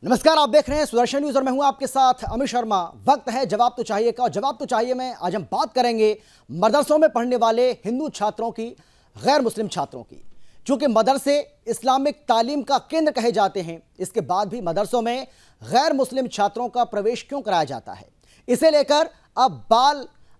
नमस्कार, आप देख रहे हैं सुदर्शन न्यूज और मैं हूं आपके साथ अमित शर्मा। वक्त है जवाब तो चाहिए का। जवाब तो चाहिए में आज हम बात करेंगे मदरसों में पढ़ने वाले हिंदू छात्रों की, गैर मुस्लिम छात्रों की। चूंकि मदरसे इस्लामिक तालीम का केंद्र कहे जाते हैं, इसके बाद भी मदरसों में गैर मुस्लिम छात्रों का प्रवेश क्यों कराया जाता है, इसे लेकर अब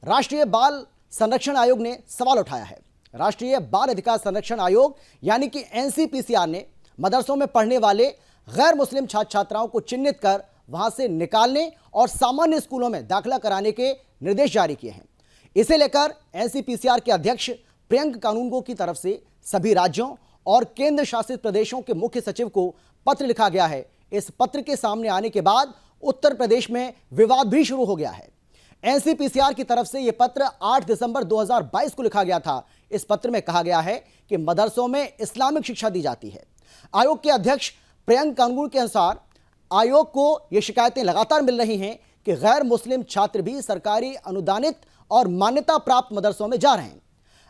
राष्ट्रीय बाल संरक्षण आयोग ने सवाल उठाया है। राष्ट्रीय बाल अधिकार संरक्षण आयोग यानी कि एनसीपीसीआर ने मदरसों में पढ़ने वाले गैर मुस्लिम छात्र छात्राओं को चिन्हित कर वहां से निकालने और सामान्य स्कूलों में दाखिला कराने के निर्देश जारी किए हैं। इसे लेकर एनसीपीसीआर के अध्यक्ष प्रियंक कानूनगो की तरफ से सभी राज्यों और केंद्र शासित प्रदेशों के मुख्य सचिव को पत्र लिखा गया है। इस पत्र के सामने आने के बाद उत्तर प्रदेश में विवाद भी शुरू हो गया है। एनसीपीसीआर की तरफ से यह पत्र 8 दिसंबर 2022 को लिखा गया था। इस पत्र में कहा गया है कि मदरसों में इस्लामिक शिक्षा दी जाती है। आयोग के अध्यक्ष प्रियंक कानूनगो के अनुसार आयोग को यह शिकायतें लगातार मिल रही हैं कि गैर मुस्लिम छात्र भी सरकारी अनुदानित और मान्यता प्राप्त मदरसों में जा रहे हैं।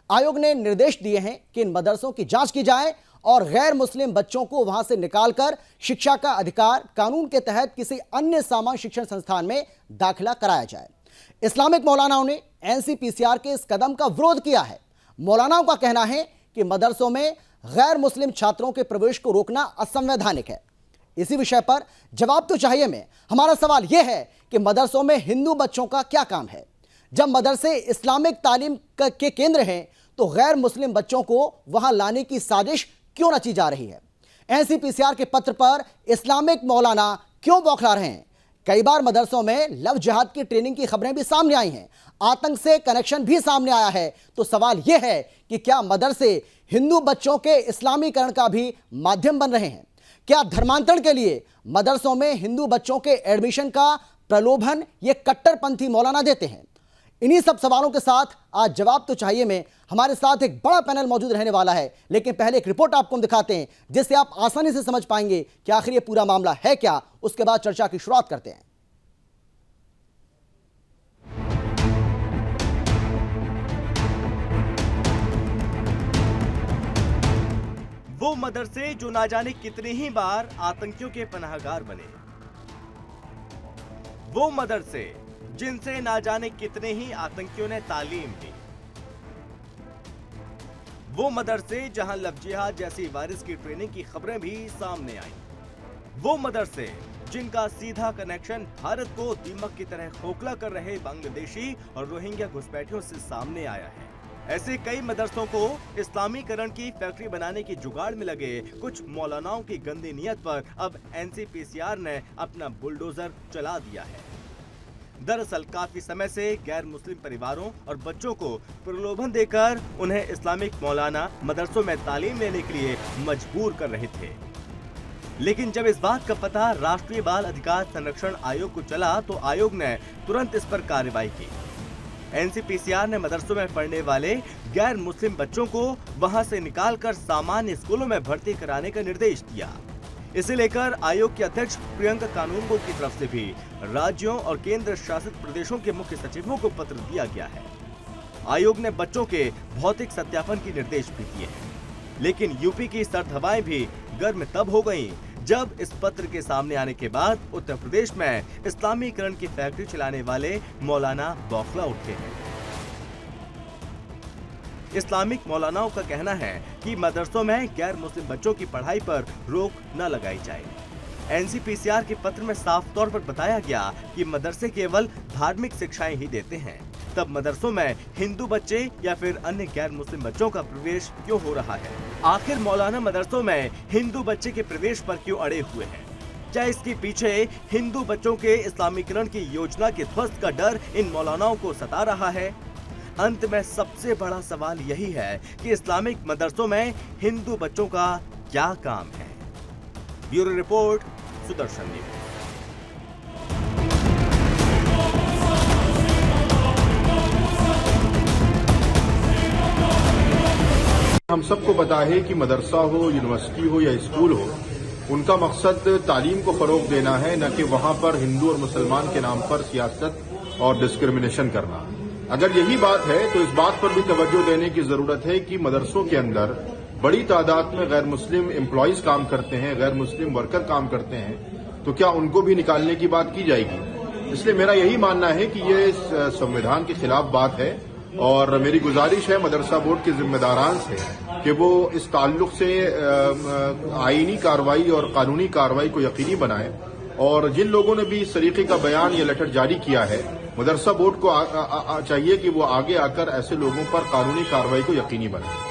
आयोग ने निर्देश दिए हैं कि इन मदरसों की जांच की जाए और गैर मुस्लिम बच्चों को वहां से निकालकर शिक्षा का अधिकार कानून के तहत किसी अन्य सामान्य शिक्षण संस्थान में दाखिला कराया जाए। इस्लामिक मौलानाओं ने एनसीपीसीआर के इस कदम का विरोध किया है। मौलानाओं का कहना है कि मदरसों में गैर मुस्लिम छात्रों के प्रवेश को रोकना असंवैधानिक है। इसी विषय पर जवाब तो चाहिए में हमारा सवाल यह है कि मदरसों में हिंदू बच्चों का क्या काम है। जब मदरसे इस्लामिक तालीम के केंद्र हैं तो गैर मुस्लिम बच्चों को वहां लाने की साजिश क्यों रची जा रही है। एनसीपीसीआर के पत्र पर इस्लामिक मौलाना क्यों बौखला रहे हैं। कई बार मदरसों में लव जिहाद की ट्रेनिंग की खबरें भी सामने आई हैं, आतंक से कनेक्शन भी सामने आया है। तो सवाल यह है कि क्या मदरसे हिंदू बच्चों के इस्लामीकरण का भी माध्यम बन रहे हैं? क्या धर्मांतरण के लिए मदरसों में हिंदू बच्चों के एडमिशन का प्रलोभन ये कट्टरपंथी मौलाना देते हैं? इन्हीं सब सवालों के साथ आज जवाब तो चाहिए में हमारे साथ एक बड़ा पैनल मौजूद रहने वाला है। लेकिन पहले एक रिपोर्ट आपको हम दिखाते हैं जिससे आप आसानी से समझ पाएंगे कि आखिर ये पूरा मामला है क्या। उसके बाद चर्चा की शुरुआत करते हैं। वो मदरसे जो ना जाने कितनी ही बार आतंकियों के पनाहगार बने, वो मदरसे जिनसे ना जाने कितने ही आतंकियों ने तालीम ली, वो मदरसे जहां लव जिहाद जैसी वायरस की ट्रेनिंग की खबरें भी सामने आई, वो मदरसे जिनका सीधा कनेक्शन भारत को दीमक की तरह खोखला कर रहे बांग्लादेशी और रोहिंग्या घुसपैठियों से सामने आया है। ऐसे कई मदरसों को इस्लामीकरण की फैक्ट्री बनाने की जुगाड़ में लगे कुछ मौलानाओं की गंदी नीयत पर अब एनसीपीसीआर ने अपना बुलडोजर चला दिया है। दरअसल काफी समय से गैर मुस्लिम परिवारों और बच्चों को प्रलोभन देकर उन्हें इस्लामिक मौलाना मदरसों में तालीम लेने के लिए मजबूर कर रहे थे। लेकिन जब इस बात का पता राष्ट्रीय बाल अधिकार संरक्षण आयोग को चला तो आयोग ने तुरंत इस पर कार्रवाई की। एनसीपीसीआर ने मदरसों में पढ़ने वाले गैर मुस्लिम बच्चों को वहां से निकालकर सामान्य स्कूलों में भर्ती कराने का निर्देश दिया। इसे लेकर आयोग के अध्यक्ष प्रियंक कानूनगो की तरफ से भी राज्यों और केंद्र शासित प्रदेशों के मुख्य सचिवों को पत्र दिया गया है। आयोग ने बच्चों के भौतिक सत्यापन के निर्देश भी दिए हैं। लेकिन यूपी की सर्द हवाएं भी गर्म तब हो गईं जब इस पत्र के सामने आने के बाद उत्तर प्रदेश में इस्लामीकरण की फैक्ट्री चलाने वाले मौलाना बौखला उठे हैं। इस्लामिक मौलानाओं का कहना है कि मदरसों में गैर मुस्लिम बच्चों की पढ़ाई पर रोक न लगाई जाए। एनसीपीसीआर के पत्र में साफ तौर पर बताया गया कि मदरसे केवल धार्मिक शिक्षाएं ही देते हैं, तब मदरसों में हिंदू बच्चे या फिर अन्य गैर मुस्लिम बच्चों का प्रवेश क्यों हो रहा है? आखिर मौलाना मदरसों में हिंदू बच्चे के प्रवेश पर क्यों अड़े हुए हैं? क्या इसके पीछे हिंदू बच्चों के इस्लामीकरण की योजना के ध्वस्त का डर इन मौलानाओं को सता रहा है? अंत में सबसे बड़ा सवाल यही है कि इस्लामिक मदरसों में हिंदू बच्चों का क्या काम है? Bureau report, Sudarshan news. हम सबको पता है कि मदरसा हो, यूनिवर्सिटी हो या स्कूल हो, उनका मकसद तालीम को फरोग देना है, न कि वहां पर हिंदू और मुसलमान के नाम पर सियासत और डिस्क्रिमिनेशन करना। अगर यही बात है तो इस बात पर भी तवज्जो देने की जरूरत है कि मदरसों के अंदर बड़ी तादाद में गैर मुस्लिम एम्प्लॉइज काम करते हैं, गैर मुस्लिम वर्कर काम करते हैं तो क्या उनको भी निकालने की बात की जाएगी? इसलिए मेरा यही मानना है कि ये संविधान के खिलाफ बात है और मेरी गुजारिश है मदरसा बोर्ड के जिम्मेदारान से कि वो इस ताल्लुक से आईनी कार्रवाई और कानूनी कार्रवाई को यकीनी बनाएं और जिन लोगों ने भी इस तरीके का बयान या लेटर जारी किया है मदरसा बोर्ड को चाहिए कि वो आगे आकर ऐसे लोगों पर कानूनी कार्रवाई को यकीनी बनाए।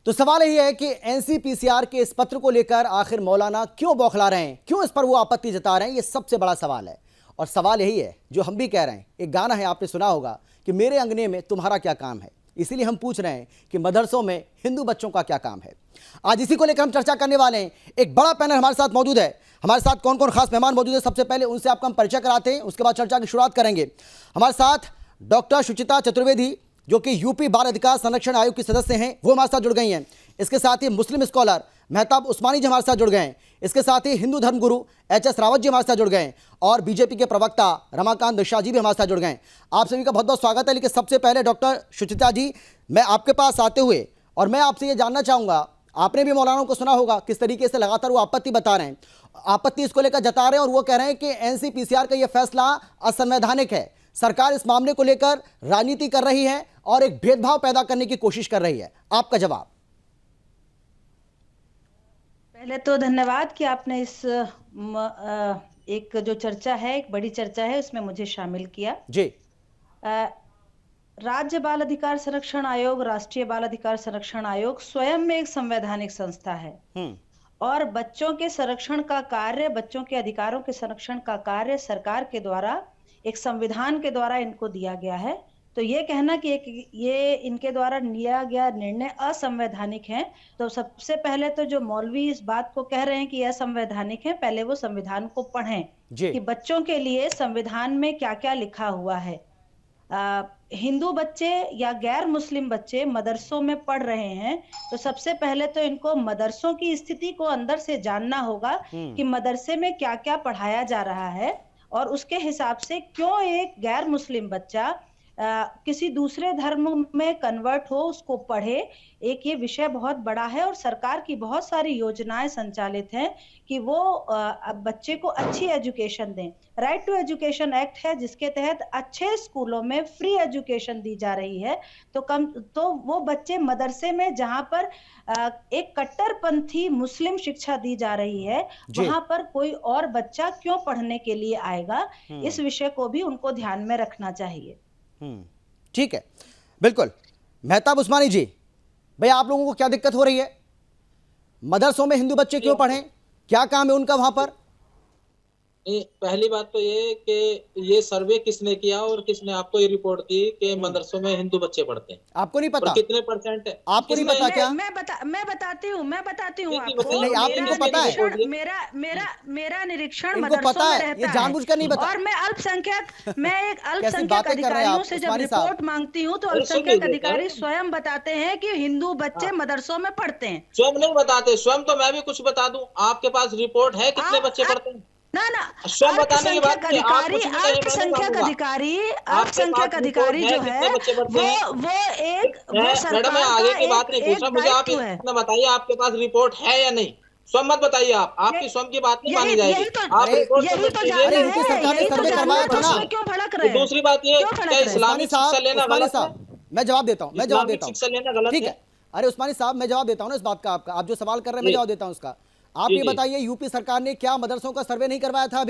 तो सवाल यही है कि एनसीपीसीआर के इस पत्र को लेकर आखिर मौलाना क्यों बौखला रहे हैं, क्यों इस पर वो आपत्ति जता रहे हैं, ये सबसे बड़ा सवाल है। और सवाल यही है जो हम भी कह रहे हैं, एक गाना है आपने सुना होगा कि मेरे अंगने में तुम्हारा क्या काम है। इसीलिए हम पूछ रहे हैं कि मदरसों में हिंदू बच्चों का क्या काम है। आज इसी को लेकर हम चर्चा करने वाले हैं। एक बड़ा पैनल हमारे साथ मौजूद है। हमारे साथ कौन कौन खास मेहमान मौजूद है, सबसे पहले उनसे आपका हम परिचय कराते हैं, उसके बाद चर्चा की शुरुआत करेंगे। हमारे साथ डॉक्टर सुचिता चतुर्वेदी जो कि यूपी बाल अधिकार संरक्षण आयोग की सदस्य हैं, वो हमारे साथ जुड़ गई हैं। इसके साथ ही मुस्लिम स्कॉलर मेहताब उस्मानी जी हमारे साथ जुड़ गए हैं। इसके साथ ही हिंदू धर्मगुरु एचएस रावत जी हमारे साथ जुड़ गए हैं और बीजेपी के प्रवक्ता रमाकांत मिश्रा जी भी हमारे साथ जुड़ गए हैं। आप सभी का बहुत बहुत स्वागत है। लेकिन सबसे पहले डॉक्टर सुचिता जी, मैं आपके पास आते हुए और मैं आपसे ये जानना चाहूँगा, आपने भी मौलाना को सुना होगा किस तरीके से लगातार वो आपत्ति बता रहे हैं, आपत्ति इसको लेकर जता रहे हैं और वो कह रहे हैं कि एनसीपीसीआर का ये फैसला असंवैधानिक है। सरकार इस मामले को लेकर राजनीति कर रही है और एक भेदभाव पैदा करने की कोशिश कर रही है। आपका जवाब? पहले तो धन्यवाद कि आपने इस एक जो चर्चा है, एक बड़ी चर्चा है, उसमें मुझे शामिल किया जी। राज्य बाल अधिकार संरक्षण आयोग, राष्ट्रीय बाल अधिकार संरक्षण आयोग स्वयं में एक संवैधानिक संस्था है और बच्चों के संरक्षण का कार्य, बच्चों के अधिकारों के संरक्षण का कार्य सरकार के द्वारा, एक संविधान के द्वारा इनको दिया गया है। तो ये कहना कि ये इनके द्वारा लिया गया निर्णय असंवैधानिक है, तो सबसे पहले तो जो मौलवी इस बात को कह रहे हैं कि यह संवैधानिक है, पहले वो संविधान को पढ़ें कि बच्चों के लिए संविधान में क्या क्या लिखा हुआ है। हिंदू बच्चे या गैर मुस्लिम बच्चे मदरसों में पढ़ रहे हैं, तो सबसे पहले तो इनको मदरसों की स्थिति को अंदर से जानना होगा कि मदरसे में क्या क्या पढ़ाया जा रहा है और उसके हिसाब से क्यों एक गैर मुस्लिम बच्चा किसी दूसरे धर्म में कन्वर्ट हो, उसको पढ़े। एक ये विषय बहुत बड़ा है और सरकार की बहुत सारी योजनाएं संचालित हैं कि वो बच्चे को अच्छी एजुकेशन दें। राइट टू एजुकेशन एक्ट है जिसके तहत अच्छे स्कूलों में फ्री एजुकेशन दी जा रही है। तो वो बच्चे मदरसे में जहां पर एक कट्टरपंथी मुस्लिम शिक्षा दी जा रही है, वहां पर कोई और बच्चा क्यों पढ़ने के लिए आएगा, इस विषय को भी उनको ध्यान में रखना चाहिए। ठीक है, बिल्कुल। मेहताब उस्मानी जी, भैया आप लोगों को क्या दिक्कत हो रही है? मदरसों में हिंदू बच्चे क्यों पढ़ें, क्या काम है उनका वहां पर? पहली बात तो ये कि ये सर्वे किसने किया और किसने आपको ये रिपोर्ट दी कि मदरसों में हिंदू बच्चे पढ़ते हैं? आपको नहीं पता? कितने परसेंट है? आपको नहीं पता क्या? मैं बताती हूँ आपको। नहीं, आप इनको पता है? मेरा निरीक्षण इनको पता है, ये जानबूझकर नहीं बता। और मैं एक अल्पसंख्यक अधिकारियों से जब रिपोर्ट मांगती हूँ तो अल्पसंख्यक अधिकारी स्वयं बताते हैं कि हिंदू बच्चे मदरसों में पढ़ते हैं। स्वयं नहीं बताते, स्वयं तो मैं भी कुछ बता दूं, आपके पास रिपोर्ट है कितने बच्चे पढ़ते हैं? ना अल्पसंख्यक अधिकारी जो है वो मैडम, मैं आगे की बात नहीं पूछ रहा, मुझे आप इतना बताइए आपके पास रिपोर्ट है या नहीं। स्वयं मत बताइए, आपकी स्वयं की बात नहीं मानी जाएगी। दूसरी बात ये, क्या इस्लामिक शिक्षा लेना गलत है? मैं जवाब देता हूँ, शिक्षा लेना गलत ठीक है। अरे उस्मानी साहब, मैं जवाब देता हूँ ना इस बात का, आपका आप जो सवाल कर रहे हैं मैं जवाब देता हूँ उसका। आप ये बताइए, यूपी सरकार ने क्या मदरसों का सर्वे नहीं करवाया था?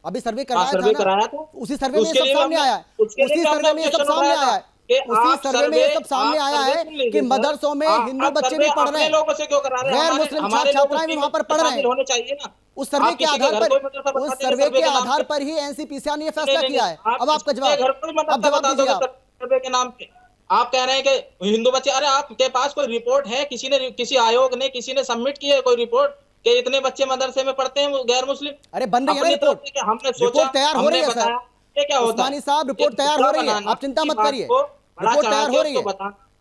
अभी सर्वे करवाया था ना? उसी सर्वे में सब सामने आया है, उसी सर्वे में ये सब सामने आया है, उसी सर्वे में ये सब सामने आया है कि मदरसों में हिंदू बच्चे भी पढ़ रहे हैं, गैर मुस्लिम छात्राएं भी वहां पर पढ़ रहे हैं। उस सर्वे के आधार पर ही एनसीपीसीआर ने यह फैसला किया है। अब आपका जवाब, अब जवाब दीजिए आप। सर्वे के नाम पे आप कह रहे हैं कि हिंदू बच्चे, अरे आपके पास कोई रिपोर्ट है? किसी आयोग ने, किसी ने सबमिट की है कोई रिपोर्ट कि इतने बच्चे मदरसे में पढ़ते हैं गैर मुस्लिम? अरे बन रही है रिपोर्ट, हमने सोचा, तैयार हो रही है सर। ये क्या होता है साहब, रिपोर्ट तैयार हो रही है, आप चिंता मत करिए, रिपोर्ट तैयार हो रही है।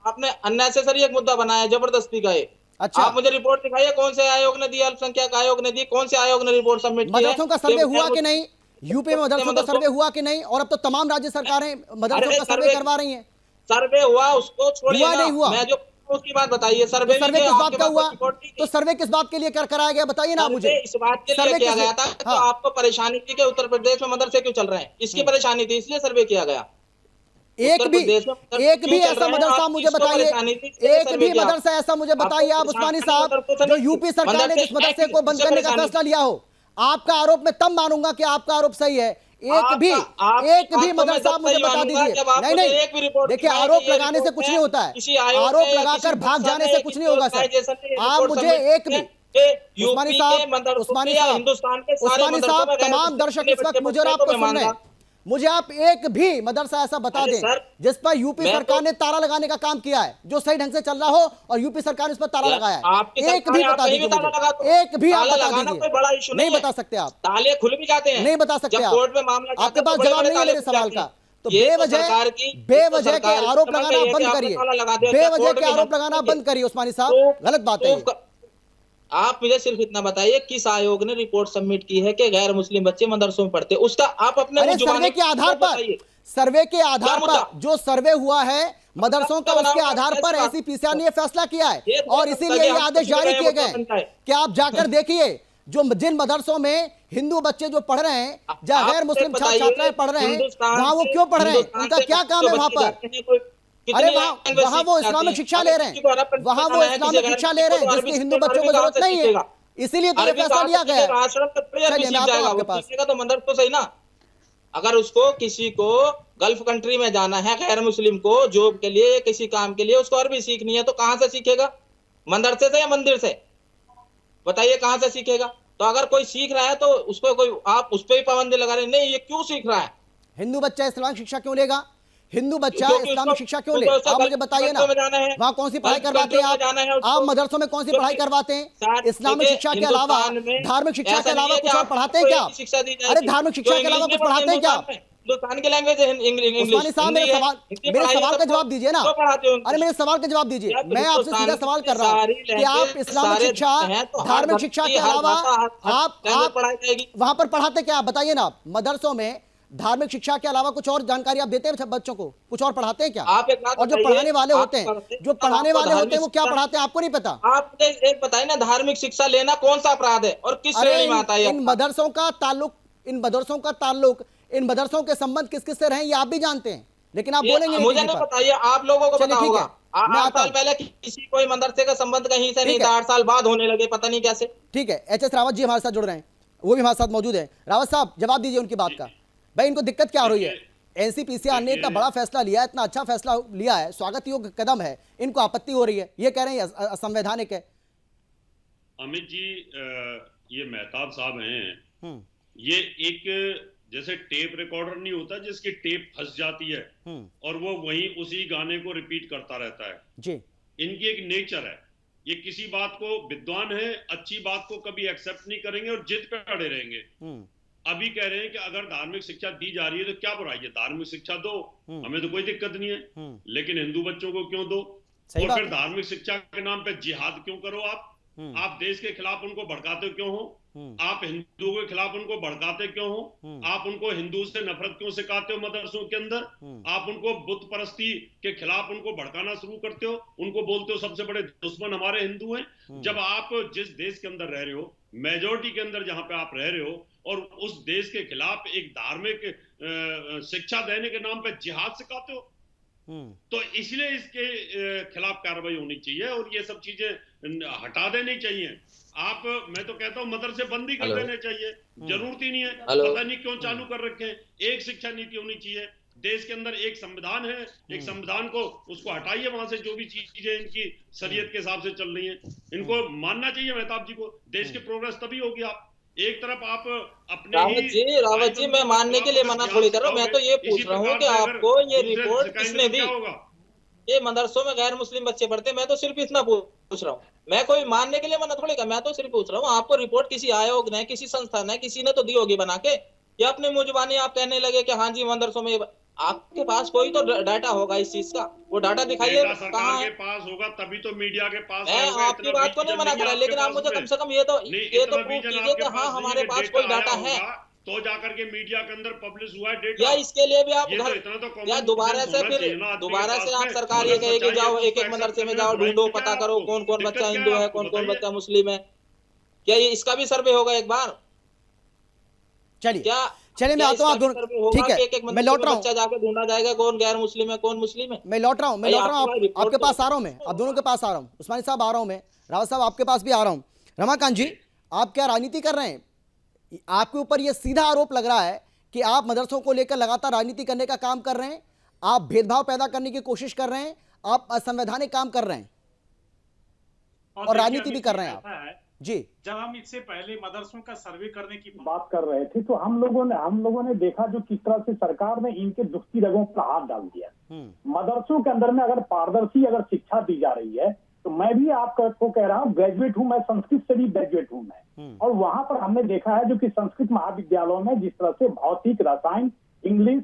आपने अननेसेसरी एक मुद्दा बनाया, जबरदस्ती का। अच्छा, आप मुझे रिपोर्ट दिखाइए, कौन से आयोग ने दी? अल्पसंख्यक आयोग ने दी? कौन से आयोग ने रिपोर्ट सबमिट की? मदरसों का सर्वे हुआ कि नहीं? यूपी में मदरसों का सर्वे हुआ कि नहीं? और अब तो तमाम राज्य सरकारें मदरसों का सर्वे करवा रही हैं। सर्वे हुआ, उसको छोड़िए, नहीं हुआ। मैं जो उसकी बात बताइए। सर्वे सर्वे किस बात का हुआ? रिपोर्ट तो सर्वे किस बात के लिए कराया गया बताइए ना मुझे। इस बात के लिए सर्वे किया किस- गया था कि हाँ। आपको परेशानी थी कि उत्तर प्रदेश में मदरसे क्यों चल रहे हैं, इसकी परेशानी थी, इसलिए सर्वे किया गया। एक उत्तर भी प्रदेश में मदरसे एक क्यों भी चल ऐसा रहे हैं, मदरसा आप मुझे किसको बताइए, परेशानी थी, इसलिए एक सर्वे भी किया। मदरसा ऐसा मुझे बताइए आप आपको उस्मानी परेशानी साहब मदरसे से जो नहीं यूपी थी। सरकार ने मदरसे जिस मदरसे एक को बंद किससे करने का परेशानी फैसला लिया हो। आपका आरोप मैं तब मानूंगा कि आपका आरोप सही है। एक भी मदरसा मुझे बता दीजिए। नहीं नहीं, देखिए आरोप लगाने से कुछ नहीं होता है, आरोप लगाकर भाग जाने से कुछ नहीं होगा सर। आप मुझे एक भी उस्मानी साहब तमाम दर्शक इस वक्त मुझे और आपको सुन रहे हैं, मुझे आप एक भी मदरसा ऐसा बता अरे दें सर, जिस पर यूपी मैं सरकार तो- ने ताला लगाने का काम किया है, जो सही ढंग से चल रहा हो और यूपी सरकार ने इस पर ताला यार, लगाया है। आपकी एक सरकार भी है, आप बता कहीं दीजिए भी ताला लगा मुझे, दो। एक भी आप ताला बता लगाना दीजिए। कोई बड़ा इशू नहीं नहीं है। बता सकते आप, ताले खुल भी जाते हैं, नहीं बता सकते जब आप। कोर्ट में मामला जाता आपके है पास तो बड़े जवाब बड़े नहीं है ताले मेरे खुल सवाल जाते का। हैं। तो ये तो बेवजह सरकार की- बेवजह के सरकार आरोप समझ लगाना गई है बंद कि आपने करिए, ताला लगा दिया, बेवजह कोर्ट के में आरोप हम- लगाना बंद करिए उस्मानी साहब, प्रूफ- गलत बात है। प्रूफ आप मुझे सिर्फ इतना बताइए किस आयोग ने रिपोर्ट सबमिट की है कि गैर मुस्लिम बच्चे मदरसों में पढ़ते हैं, उसका आप अपने अरे मुंह जुबानी सर्वे के आधार पर, बताइए। सर्वे के आधार क्या मुद्दा? पर जो सर्वे हुआ है मदरसों का, उसके आधार पर कैसी एसईपीसीआर ने यह फैसला किया है ये तो और सब इसीलिए करिए, ये हम आदेश कुछ भी जारी कहें, किए वो तो गए बनता है। कि आप जाकर देखिए जो जिन मदरसों में हिंदू बच्चे जो पढ़ रहे हैं, जहां आप गैर मुस्लिम बताइए, छात्राएं पढ़ रहे हैं, हिंदुस्तान वहां वो से- क्यों पढ़ रहे हैं, हिंदुस्तान उनका से क्या काम है बच्चे वहां पर? जाते हैं, कोई कितनी अरे लैंग्वेज वहां वो सीख इस्लामिक जाती शिक्षा है। ले रहे किसी को हैं, अरब वहां वो पढ़ना है, इस्लामिक किसी शिक्षा को ले रहे हैं अरबी जिसकी हिंदू सीखेगा, बच्चों को अरबी कहाँ जरूरत से नहीं है, सीखेगा? इसीलिए तो ये अरबी फैसला कहाँ लिया से गया है। सीखेगा? आश्रम तक तो चलिए, अरबी मैं सीख आता हूं जाएगा, आपके वो पास। सीखेगा तो मदरसा तो सही ना। अगर उसको किसी को गल्फ कंट्री में जाना है, गैर मुस्लिम को जॉब के लिए, किसी काम के लिए, उसको अरबी सीखनी है तो कहां से सीखेगा? मदरसे से या मंदिर से? बताइए कहां से सीखेगा? तो अगर कोई सीख रहा है तो उसको कोई आप उस पर ही पाबंदी लगा रहे हैं, नहीं ये क्यों सीख रहा है? हिंदू बच्चा इस्लामिक शिक्षा क्यों लेगा? हिंदू बच्चा क्योंकि इस्लामिक उसको- शिक्षा क्यों ले? क्योंकि उसको आप मुझे गल्फ बताइए ना, कंट्रियों में जाना है, वहां कौन सी पढ़ाई गल्फ करवाते हैं कंट्रियों में जाना है उसको। आप मदरसों में कौन सी पढ़ाई करवाते हैं? साथ इस्लामिक देखिए, शिक्षा के अलावा हिंदुस्तान में धार्मिक शिक्षा ऐसा के नहीं अलावा है कुछ कि और आपको पढ़ाते हैं कोई क्या? भी शिक्षा दी जाएगी। अरे धार्मिक शिक्षा जो के अलावा इंग्लिश कुछ में पढ़ाते हैं क्या? हिंदुस्तान में? हिंदुस्तान की लैंग्वेज है इंग्लिश। उस्मानी साहब मेरे सवाल का जवाब दीजिए ना। क्यों पढ़ाते हो? अरे मेरे सवाल का जवाब दीजिए, क्या मैं आपसे सीधा हिंदुस्तान सवाल की कर रहा हूँ सारी कि आप लैंग्वेज, इस्लामिक सारे शिक्षा हैं तो हर धार्मिक धर्म शिक्षा की के हर अलावा भाषा, हर आप लैंग्वेज पढ़ाई जाएगी। वहां पर पढ़ाते क्या? आप बताइए ना, आप मदरसों में धार्मिक शिक्षा के अलावा कुछ और जानकारी आप देते हैं बच्चों को? कुछ और पढ़ाते हैं क्या? आप एक बात और जो बताइए, पढ़ाने वाले आप होते हैं, पढ़ते- जो पढ़ाने आपको वाले होते हैं वो धार्मिक क्या शिक्षा- पढ़ाते हैं आपको नहीं पता? आप मुझे एक बताइए ना, धार्मिक शिक्षा लेना कौन सा अपराध है और किस अरे श्रेणी में आता है? इन मदरसों का ताल्लुक इन मदरसों के संबंध किस किस से रहे हैं ये आप भी जानते हैं, लेकिन आप बोलेंगे नहीं मुझे किसी नहीं पर। बताइए, आप लोगों को चलिए, पता ठीक होगा। है, मैं 8 आता साल हूं। पहले किसी कोई मदरसे का संबंध कहीं से नहीं ठीक था, है। 8 साल बाद होने लगे, पता नहीं कैसे। ठीक है, एचएस रावत जी हमारे साथ जुड़ रहे हैं, वो भी हमारे साथ मौजूद है। रावत साहब जवाब दीजिए उनकी बात का, भाई इनको दिक्कत क्या हो रही है? एनसीपीसीआर ने इतना बड़ा फैसला लिया है, इतना अच्छा फैसला लिया है, स्वागत योग्य कदम है, इनको आपत्ति हो रही है, ये कह रहे हैं असंवैधानिक है। अमित जी, ये मेहताब साहब हैं, हम्म, ये एक जैसे टेप रिकॉर्डर नहीं होता जिसकी टेप फंस जाती है और वो वहीं उसी गाने को रिपीट करता रहता है जी। इनकी एक नेचर है, ये किसी बात को, विद्वान है, अच्छी बात को कभी एक्सेप्ट नहीं करेंगे और जिद पे अड़े रहेंगे। अभी कह रहे हैं कि अगर धार्मिक शिक्षा दी जा रही है तो क्या बुराई है, धार्मिक शिक्षा दो, हमें तो कोई दिक्कत नहीं है, लेकिन हिंदू बच्चों को क्यों दो? सही और बात फिर है। धार्मिक शिक्षा के नाम पे जिहाद क्यों करो? आप देश के खिलाफ उनको भड़काते क्यों हो? आप हिंदुओं के खिलाफ उनको भड़काते क्यों हो? आप उनको हिंदू से नफरत क्यों सिखाते हो मदरसों के अंदर? आप उनको बुत परस्ती के खिलाफ उनको भड़काना शुरू करते हो, उनको बोलते हो सबसे बड़े दुश्मन हमारे हिंदू हैं। जब आप जिस देश के अंदर रह रहे हो, मेजोरिटी के अंदर जहां पे आप रह रहे हो, और उस देश के खिलाफ एक धार्मिक शिक्षा देने के नाम पे जिहाद सिखाते हो, तो इसलिए इसके खिलाफ कार्रवाई होनी चाहिए और ये सब चीजें हटा देनी चाहिए। आप, मैं तो कहता हूँ मदरसे बंद ही कर देने चाहिए, जरूरत ही नहीं है, पता नहीं क्यों चालू कर रखे हैं। एक शिक्षा नीति होनी चाहिए, देश के अंदर एक संविधान है, एक संविधान को उसको हटाइए वहां से, जो भी चीजें इनकी शरीयत के हिसाब से चल रही हैं इनको मानना चाहिए मेहताब जी को, देश की प्रोग्रेस तभी होगी। आप एक तरफ आप अपने रावत जी मैं मानने के लिए मना थोड़ी कर रहा हूँ, मैं तो ये पूछ रहा हूँ कि आपको ये रिपोर्ट किसने दी? ये मदरसों में गैर मुस्लिम बच्चे पढ़ते हैं, मैं तो सिर्फ इतना पूछ रहा हूँ, मैं कोई मानने के लिए मना थोड़ी कर, मैं तो सिर्फ पूछ रहा हूँ आपको रिपोर्ट किसी आयोग ने, किसी संस्था ने, किसी ने तो दी होगी बना के, या अपने मुंह जुबानी आप कहने लगे कि हाँ जी मदरसों में? आपके पास कोई तो डाटा होगा इस चीज का, वो डाटा दिखाइए कहाँ है? के पास होगा तभी तो मीडिया के पास। मैं आपकी बात को नहीं मना कर रहा, लेकिन आप मुझे कम से कम ये तो प्रूफ कीजिए कि हाँ हमारे पास कोई डाटा है। तो जाकर के मीडिया के अंदर पब्लिश हुआ है डेटा। या इसके लिए भी आप ये तो इतना तो common या दोबारा sense से होना फिर चाहिए ना आदमी के दोबारा पास से आप में। सरकार ये अगर कहे कि सच्चाई जाओ है तो एक एक उसको मदरसे में accept जाओ, करने में ढूंढो, right पता क्या है करो आपको? कौन कौन दिक्कत बच्चा क्या हिंदू है, आपको कौन कौन बताइए? बच्चा मुस्लिम है। क्या ये इसका भी सर्वे होगा एक बार? चलिए क्या चलिए, मैं क्या आता हूँ इसका आप भी दोनों, सर्वे होगा ठीक है, कि एक-एक मैं मदरसे लौट में रहा बच्चा हूँ, जाके ढूंढा जाएगा कौन गैर मुस्लिम है, कौन मुस्लिम है? मैं लौट रहा हूँ, भाई आपको आपके रिपोर्ट पास तो- आ रहा हूँ, मैं आप दोनों के पास आ रहा हूँ, उस्मानी साहब आ रहा हूँ, मैं रावत साहब आपके पास भी आ रहा हूँ। रमाकांत जी, आप क्या राजनीति कर रहे हैं? आपके ऊपर यह सीधा आरोप लग रहा है कि आप मदरसों को लेकर लगातार राजनीति करने का काम कर रहे हैं, आप भेदभाव पैदा करने की कोशिश कर रहे हैं, आप असंवैधानिक काम कर रहे हैं और देखिए, राजनीति भी अमित कर जी, रहे हैं ऐसा आप है, जी। जब हम इससे पहले मदरसों का सर्वे करने की बात कर रहे थे तो हम लोगों ने देखा जो किस तरह से सरकार ने इनके दुखती रगों पर हाथ डाल दिया। मदरसों के अंदर में अगर पारदर्शी अगर शिक्षा दी जा रही है तो मैं भी आपको कह रहा हूँ, ग्रेजुएट हूँ मैं, संस्कृत से भी ग्रेजुएट हूँ मैं, और वहां पर हमने देखा है जो कि संस्कृत महाविद्यालयों में जिस तरह से भौतिक, रसायन, इंग्लिश,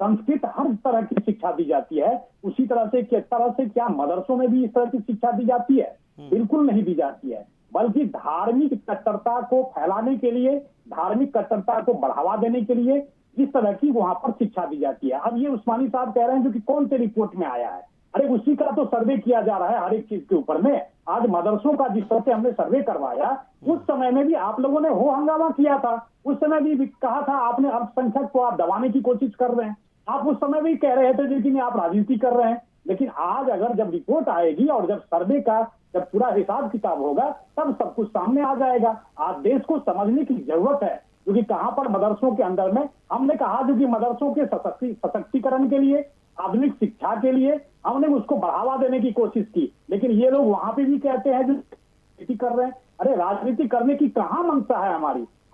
संस्कृत हर तरह की शिक्षा दी जाती है, उसी तरह से किस तरह से क्या मदरसों में भी इस तरह की शिक्षा दी जाती है? बिल्कुल नहीं दी जाती है, बल्कि धार्मिक कट्टरता को फैलाने के लिए, धार्मिक कट्टरता को बढ़ावा देने के लिए इस तरह की वहां पर शिक्षा दी जाती है। अब ये उस्मानी साहब कह रहे हैं जो कि कौन सी रिपोर्ट में आया है, अरे उसी का तो सर्वे किया जा रहा है हर एक चीज के ऊपर में। आज मदरसों का जिस तरह से हमने सर्वे करवाया, उस समय में भी आप लोगों ने हो हंगामा किया था, उस समय भी कहा था आपने अल्पसंख्यक को आप दबाने की कोशिश कर रहे हैं, आप उस समय भी कह रहे थे लेकिन आप राजनीति कर रहे हैं। लेकिन आज अगर जब रिपोर्ट आएगी और जब सर्वे का जब पूरा हिसाब किताब होगा तब सब कुछ सामने आ जाएगा। आज देश को समझने की जरूरत है क्योंकि कहां पर मदरसों के अंदर में हमने कहा जो कि मदरसों के सशक्तिकरण के लिए, आधुनिक शिक्षा के लिए हमने उसको बढ़ावा देने की कोशिश की, लेकिन ये लोग वहां पे भी कहते हैं जो राजनीति कर रहे हैं। अरे राजनीति करने की कहाँ मंशा है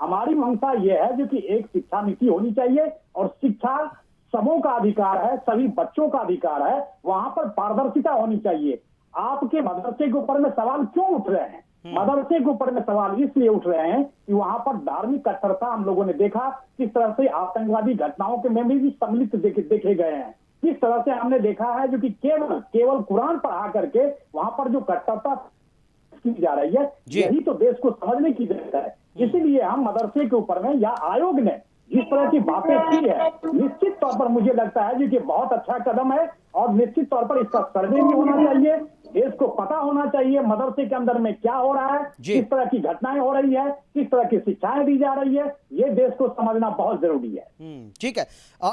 हमारी मंशा ये है जो कि एक शिक्षा नीति होनी चाहिए और शिक्षा सबों का अधिकार है, सभी बच्चों का अधिकार है, वहां पर पारदर्शिता होनी चाहिए। आपके मदरसे के ऊपर में सवाल क्यों उठ रहे हैं? मदरसे के ऊपर में सवाल इसलिए उठ रहे हैं कि वहां पर धार्मिक कट्टरता हम लोगों ने देखा, किस तरह से आतंकवादी घटनाओं के में भी सम्मिलित देखे गए हैं, किस तरह से हमने देखा है जो कि केवल कुरान पढ़ा करके वहां पर जो कट्टरता की जा रही है, यही तो देश को समझने की जरूरत है। इसीलिए हम मदरसे के ऊपर में या आयोग ने जिस तरह की बातें की है, निश्चित तौर पर मुझे लगता है जी कि बहुत अच्छा कदम है और निश्चित तौर पर इसका सर्वे भी होना चाहिए, देश को पता होना चाहिए मदरसे के अंदर में क्या हो रहा है, किस तरह की घटनाएं हो रही है, किस तरह की शिक्षाएं दी जा रही है, ये देश को समझना बहुत जरूरी है। ठीक है,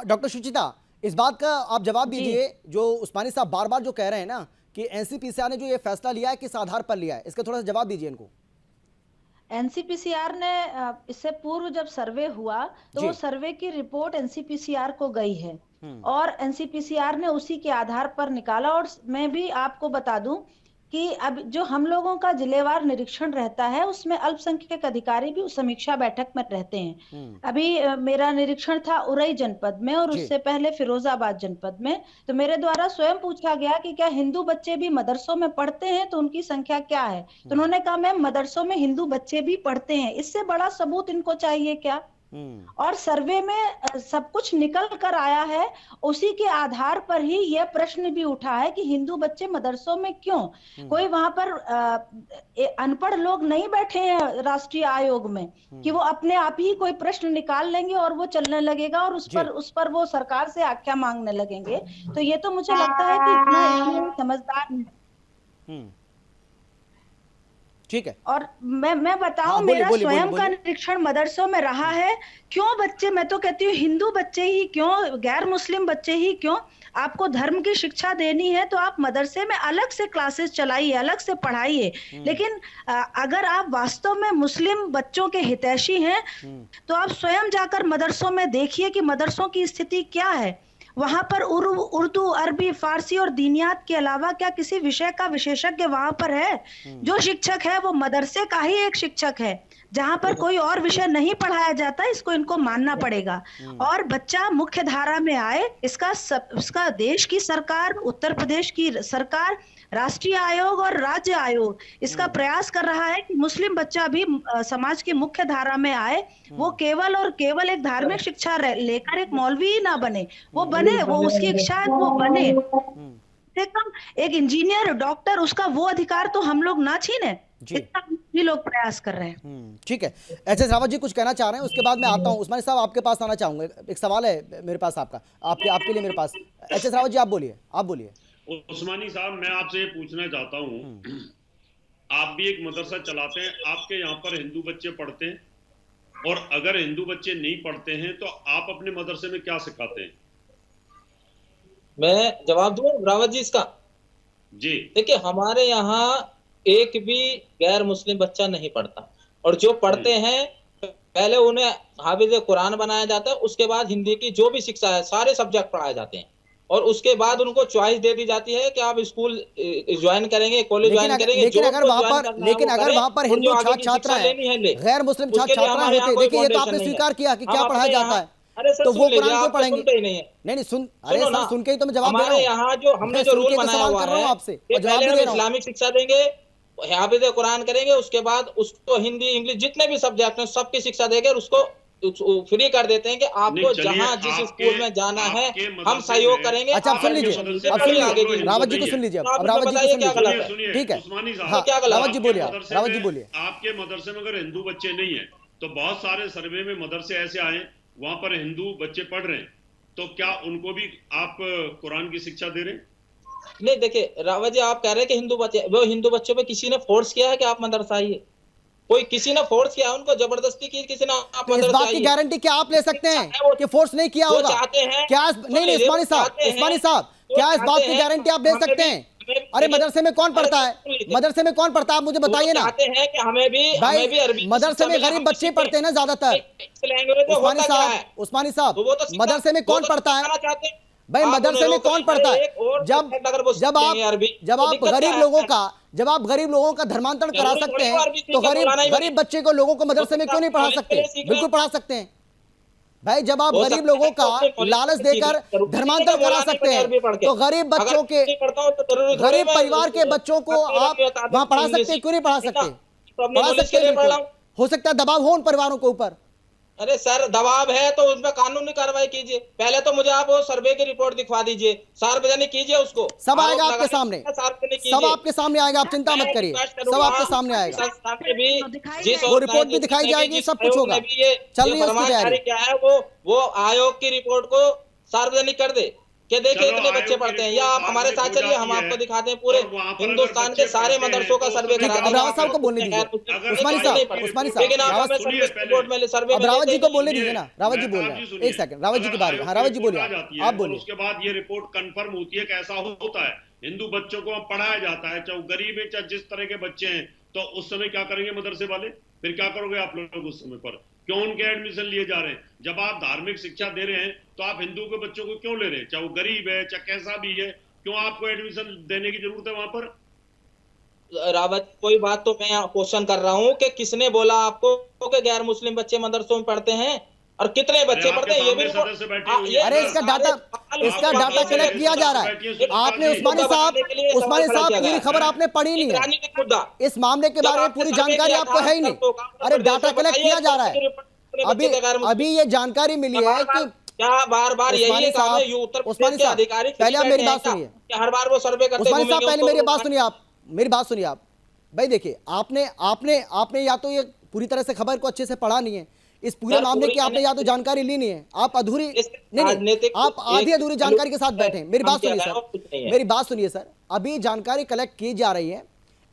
डॉक्टर सुचिता, इस बात का आप जवाब दीजिए, जो उस्मानी साहब बार बार जो कह रहे हैं ना कि एनसीपीसीआर ने जो ये फैसला लिया है किस आधार पर लिया है, इसका थोड़ा सा जवाब दीजिए इनको। एनसीपीसीआर ने इससे पूर्व जब सर्वे हुआ तो वो सर्वे की रिपोर्ट एनसीपीसीआर को गई है और एनसीपीसीआर ने उसी के आधार पर निकाला। और मैं भी आपको बता दूं कि अब जो हम लोगों का जिलेवार निरीक्षण रहता है उसमें अल्पसंख्यक अधिकारी भी उस समीक्षा बैठक में रहते हैं। अभी मेरा निरीक्षण था उरई जनपद में और उससे पहले फिरोजाबाद जनपद में, तो मेरे द्वारा स्वयं पूछा गया कि क्या हिंदू बच्चे भी मदरसों में पढ़ते हैं, तो उनकी संख्या क्या है, तो उन्होंने कहा मैम मदरसों में हिंदू बच्चे भी पढ़ते हैं। इससे बड़ा सबूत इनको चाहिए क्या? और सर्वे में सब कुछ निकल कर आया है, उसी के आधार पर ही यह प्रश्न भी उठा है कि हिंदू बच्चे मदरसों में क्यों? कोई वहां पर अनपढ़ लोग नहीं बैठे हैं राष्ट्रीय आयोग में कि वो अपने आप ही कोई प्रश्न निकाल लेंगे और वो चलने लगेगा और उस पर वो सरकार से आज्ञा मांगने लगेंगे। तो ये तो मुझे लगता है कि इतना समझदार ठीक है। और मैं बताऊं, मेरा स्वयं का निरीक्षण मदरसों में रहा है। क्यों बच्चे, मैं तो कहती हूँ हिंदू बच्चे ही क्यों, गैर मुस्लिम बच्चे ही क्यों? आपको धर्म की शिक्षा देनी है तो आप मदरसे में अलग से क्लासेस चलाइए, अलग से पढ़ाइए। लेकिन अगर आप वास्तव में मुस्लिम बच्चों के हितैषी हैं तो आप स्वयं जाकर मदरसों में देखिए कि मदरसों की स्थिति क्या है। वहां पर उर्दू, अरबी, फारसी और दीनियात के अलावा क्या किसी विषय का विशेषज्ञ वहां पर है? जो शिक्षक है वो मदरसे का ही एक शिक्षक है, जहां पर कोई और विषय नहीं पढ़ाया जाता। इसको इनको मानना पड़ेगा और बच्चा मुख्य धारा में आए, इसका देश की सरकार, उत्तर प्रदेश की सरकार, राष्ट्रीय आयोग और राज्य आयोग इसका प्रयास कर रहा है कि मुस्लिम बच्चा भी समाज की मुख्य धारा में आए। वो केवल और केवल एक धार्मिक शिक्षा लेकर एक मौलवी ही ना बने, वो बने, वो उसकी इच्छा है वो बने। एक इंजीनियर, डॉक्टर, उसका वो अधिकार तो हम लोग ना छीने। भी लोग प्रयास कर रहे हैं। ठीक है, एचएस रावत जी कुछ कहना चाह रहे हैं, उसके बाद मैं आता हूं। उस्मानी साहब आपके पास आना चाहूंगा, एक सवाल है मेरे पास आपका, आपके लिए मेरे पास। एचएस रावत जी आप बोलिए। उस्मानी साहब, मैं आपसे ये पूछना चाहता हूँ, आप भी एक मदरसा चलाते हैं, आपके यहाँ पर हिंदू बच्चे पढ़ते हैं, और अगर हिंदू बच्चे नहीं पढ़ते हैं तो आप अपने मदरसे में क्या सिखाते हैं? मैं जवाब दूं रावत जी इसका? जी देखिए, हमारे यहाँ एक भी गैर मुस्लिम बच्चा नहीं पढ़ता, और जो पढ़ते हैं पहले उन्हें हाफिज कुरान बनाया जाता है, उसके बाद हिंदी की जो भी शिक्षा है सारे सब्जेक्ट पढ़ाए जाते हैं, और उसके बाद उनको चॉइस दे दी जाती है कि आप स्कूल ज्वाइन करेंगे, कॉलेज ज्वाइन करेंगे। लेकिन अगर वहां पर हिंदू छात्र छात्राएं, गैर मुस्लिम छात्र छात्राएं होते, देखिए ये तो आपने स्वीकार किया कि क्या पढ़ाया जाता है, तो वो कुरान को पढ़ेंगे? नहीं सुन, अरे सर सुन के ही तो मैं जवाब दे रहा हूं। हमारे यहाँ जो हमने जो रूल बनाया हुआ है आपसे, पहले हम इस्लामिक शिक्षा देंगे, हाफिज कुरान करेंगे, उसके बाद उसको हिंदी इंग्लिश जितने भी सब्जेक्ट हैं सबकी शिक्षा देंगे, और उसको फ्री कर देते हैं कि आपको जहां जिस स्कूल में जाना है हम सहयोग करेंगे। अच्छा, आप सुन लीजिए, रावत जी को सुन लीजिए, अब रावत जी को सुन लीजिए, ठीक है? हाँ, रावत जी बोलिए। आपके मदरसे में अगर हिंदू बच्चे नहीं है तो बहुत सारे सर्वे में मदरसे ऐसे आए वहां पर हिंदू बच्चे पढ़ रहे हैं, तो क्या उनको भी आप कुरान की शिक्षा दे रहे हैं? नहीं, देखिए रावत जी, आप कह रहे हैं कि हिंदू बच्चों पे किसी ने फोर्स किया है कि आप मदरसा आइए? कोई किसी ने फोर्स किया, उनको जबरदस्ती की किसी ने आप तो इस बात की गारंटी क्या आप ले सकते हैं कि फोर्स नहीं किया होगा? क्या नहीं, उस्मानी साहब क्या इस बात की गारंटी आप ले सकते हैं? अरे मदरसे में कौन पढ़ता है? मदरसे में कौन पढ़ता है, आप मुझे बताइए ना। हैं कि हमें भी मदरसे में गरीब बच्चे पढ़ते हैं ना ज्यादातर। उस्मानी साहब मदरसे में कौन पढ़ता है भाई? मदरसे में कौन पढ़ता है? जब आप गरीब लोगों का धर्मांतरण करा सकते हैं, तो गरीब बच्चे को, लोगों को मदरसे में क्यों नहीं पढ़ा सकते? बिल्कुल पढ़ा सकते हैं भाई। जब आप गरीब लोगों का लालच देकर धर्मांतरण करा सकते हैं, तो गरीब बच्चों के, गरीब परिवार के बच्चों को आप वहां पढ़ा सकते हैं, क्यों नहीं पढ़ा सकते? पढ़ा सकते हैं, हो सकता है दबाव हो उन परिवारों के ऊपर। अरे सर, दबाव है तो उसमें कानूनी कार्रवाई कीजिए। पहले तो मुझे आप वो सर्वे की रिपोर्ट दिखवा दीजिए, सार्वजनिक कीजिए उसको। सब आएगा आपके सामने, सब आपके सामने आएगा, आप चिंता मत करिए, सब आपके सामने आएगा। वो रिपोर्ट भी दिखाई जाएगी, सब कुछ होगा। चल रही है उसकी तैयारी। क्या है वो आयोग की रिपोर्ट को सार्वजनिक कर दे कि देखिए इतने बच्चे पढ़ते हैं, या आप हमारे साथ चलिए, हम आपको दिखाते हैं पूरे हिंदुस्तान के सारे मदरसों का सर्वे करा देंगे। रावत साहब को बोलने दीजिए, उस्मानी साहब, अब रावत जी को बोलने दीजिए ना। रावत जी बोल रहे हैं, एक सेकंड, रावत जी की बारी। हाँ, रावत जी बोलिए, आप बोलिए। उसके बाद ये रिपोर्ट कंफर्म होती है कि ऐसा होता है, हिंदू बच्चों को पढ़ाया जाता है, चाहे गरीब है चाहे जिस तरह के बच्चे हैं, तो उस समय क्या करेंगे मदरसे वाले? फिर क्या करोगे आप लोग उस समय पर? क्यों उनके एडमिशन लिए जा रहे हैं? जब आप धार्मिक शिक्षा दे रहे हैं तो आप हिंदू के बच्चों को क्यों ले रहे हैं? चाहे वो गरीब है चाहे कैसा भी है, क्यों आपको एडमिशन देने की जरूरत है वहां पर? रावत, कोई बात तो मैं क्वेश्चन कर रहा हूँ कि किसने बोला आपको कि गैर मुस्लिम बच्चे मदरसों में पढ़ते हैं, और कितने बच्चे पढ़ते हैं ये भी? अरे इसका डाटा कलेक्ट किया जा रहा है। आपने उस्मानी साहब पूरी खबर आपने पढ़ी नहीं है, इस मामले के बारे में पूरी जानकारी आपको है ही नहीं। अरे डाटा कलेक्ट किया जा रहा है, अभी ये जानकारी मिली है कि क्या बार यही काम है उस्मानी साहब, पहले आप मेरी बात सुनिए, हर बार वो सर्वे करते हैं। उस्मानी साहब पहले मेरी बात सुनिए आप भाई। देखिए, आपने या तो ये पूरी तरह से खबर को अच्छे से पढ़ा नहीं है, इस पूरे मामले की आपने या तो जानकारी ली नहीं है, आप अधूरी नहीं, आप आधी अधूरी जानकारी के साथ बैठे। मेरी बात सुनिए सर, अभी जानकारी कलेक्ट की जा रही है,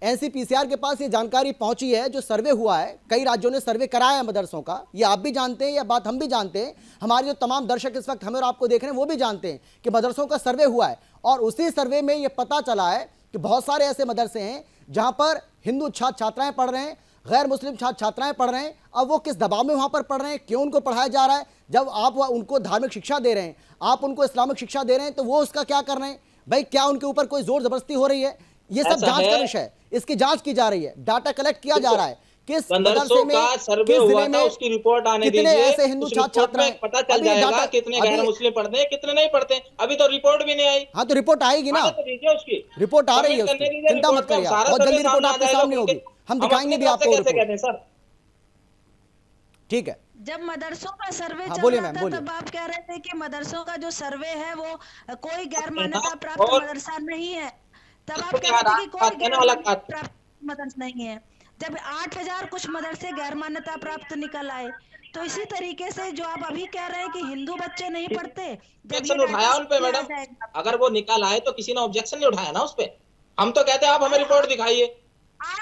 एनसीपीसीआर के पास ये जानकारी पहुंची है, जो सर्वे हुआ है, कई राज्यों ने सर्वे कराया है मदरसों का, ये आप भी जानते हैं, यह बात हम भी जानते हैं, हमारे जो तमाम दर्शक इस वक्त हमें और आपको देख रहे हैं वो भी जानते हैं कि मदरसों का सर्वे हुआ है, और उसी सर्वे में ये पता चला है कि बहुत सारे ऐसे मदरसे हैं जहां पर हिंदू छात्र छात्राएं पढ़ रहे हैं, गैर मुस्लिम छात्र छात्राएं पढ़ रहे हैं। अब वो किस दबाव में वहां पर पढ़ रहे हैं, क्यों उनको पढ़ाया जा रहा है? जब आप उनको धार्मिक शिक्षा दे रहे हैं, आप उनको इस्लामिक शिक्षा दे रहे हैं, तो वो उसका क्या कर रहे हैं भाई? क्या उनके ऊपर कोई जोर जबरदस्ती हो रही है? ये सब जांच का विषय है, इसकी जांच की जा रही है, डाटा कलेक्ट किया जा रहा है, किस मदरसे में, किस जिले में, उसकी रिपोर्ट आने कितने ऐसे हिंदू छात्र छात्राएं, पता चल जाएगा कितने गैर मुस्लिम पढ़ते हैं, कितने नहीं पढ़ते हैं। अभी तो रिपोर्ट भी नहीं आई। हाँ, तो रिपोर्ट आएगी ना, उसकी रिपोर्ट आ रही है, चिंता मत करिए, बहुत जल्दी रिपोर्ट आपके सामने होगी, हम दिखाएंगे भी आपको रिपोर्ट। ठीक है, जब मदरसों का सर्वे हाँ, चल बोलिए रहा मैम, था, बोलिए। तब आप कह रहे थे कि मदरसों का जो सर्वे है वो कोई गैर मान्यता प्राप्त मदरसा नहीं है। तब आप कह रहे थे कि कोई गैर मान्यता प्राप्त मदरसा नहीं है। जब 8,000 कुछ मदरसे गैर मान्यता प्राप्त निकल आए, तो इसी तरीके से जो आप अभी कह रहे हैं कि हिंदू बच्चे नहीं पढ़ते, जब ये ऑब्जेक्शन उठाया उन पे डाटा मैडम, जाएगा, अगर वो निकाल आए तो किसी ने ऑब्जेक्शन नहीं उठाया ना उस पे। हम तो कहते हैं आप हमें रिपोर्ट दिखाइए,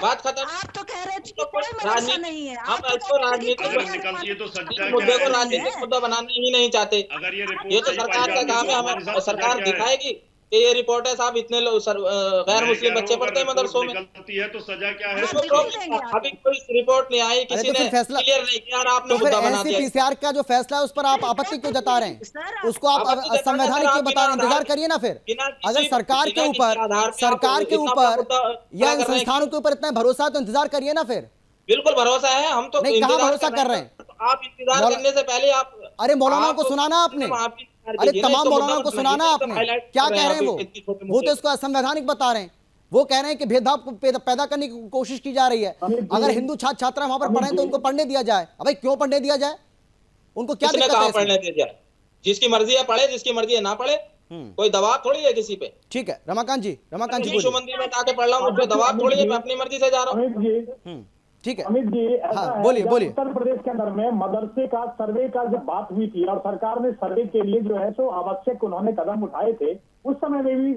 बात खत्म। आप तो कह रहे थे तो कि कोई मदरसा राजनीति नहीं है, हम आप तो इसको कह रहे थे कि राजनीतिक कोई अगर निकलती है तो सजा इस क्या मुद्दे को है? राजनीतिक मुद्दा बनाना ही नहीं चाहते। अगर ये ये रिपोर्ट तो सही सरकार पाई का जाती काम तो है, हमारे हमें साथ सजा सरकार क्या है? दिखाएगी कि ये रिपोर्ट है साहब, इतने लोग गैर मैं मुस्लिम कह रहा बच्चे हूं, पढ़ते हैं अगर मदरसों में। रिपोर्ट निकलती है तो सजा क्या है? उसको निकल देंगे प्रूफ- आप। अभी कोई रिपोर्ट नहीं आई, अरे किसी तो ने फिर फैसला, क्लियर नहीं किया और आपने तो फिर मुद्दा बना दिया। एनसीपीसीआर का जो फैसला है उस पर आप आपत्ति क्यों जता रहे हैं? सर, उसको आप आपत्ति जताना संवैधानिक सर, क्यों आप बता रहे हैं? बिना इंतजार आधार- करिए ना फिर। बिना अगर किसी- सरकार के बिना ऊपर किसी आधार पे सरकार आप के इतना बड़ा ऊपर मुद्दा या खड़ा इन कर रहे हैं संस्थानों के ऊपर इतना भरोसा है तो इंतजार करिए ना फिर। बिल्कुल भरोसा है, हम तो नहीं, कहाँ इंतजार भरोसा कर रहे हैं? तो आप इंतजार मौला- करने से पहले आप अरे मौलानाओं को आप- सुनाना आपने, आप इंतजार अरे कीजिए ना, तमाम इसको मौलानाओं मुद्दा को मत सुनाना बनाइए, आपने। एकदम highlight क्या कर कह रहे हैं आप वो? इतनी छोटे वो मुद्दे। तो इसको असंवैधानिक बता रहे हैं। वो कह रहे हैं कि भेदभाव पैदा करने की कोशिश की जा रही है। अगर हिंदू छात्र छात्रा वहां पर पढ़े तो उनको पढ़ने दिया जाए। अबे क्यों पढ़ने दिया जाए? उनको क्या किसने दिक्कत कहा है इसमें? पढ़ने दिया जाए? जिसकी मर्जी है पढ़े, जिसकी मर्जी है ना पढ़े, कोई दबाव थोड़ी है किसी पे। ठीक है रमाकांत जी शिशु बोलिए। मंदिर में जाके पढ़ रहा हूँ, मुझे दबाव थोड़ी है, मैं अपनी मर्जी से जा रहा हूँ। अमित जी, ठीक है अमित जी, ऐसा हाँ, है, बोलिए, जब बोलिए। उत्तर प्रदेश के अंदर में मदरसे का सर्वे का जब बात हुई थी और सरकार ने सर्वे के लिए जो है तो आवश्यक उन्होंने कदम उठाए थे, उस समय में भी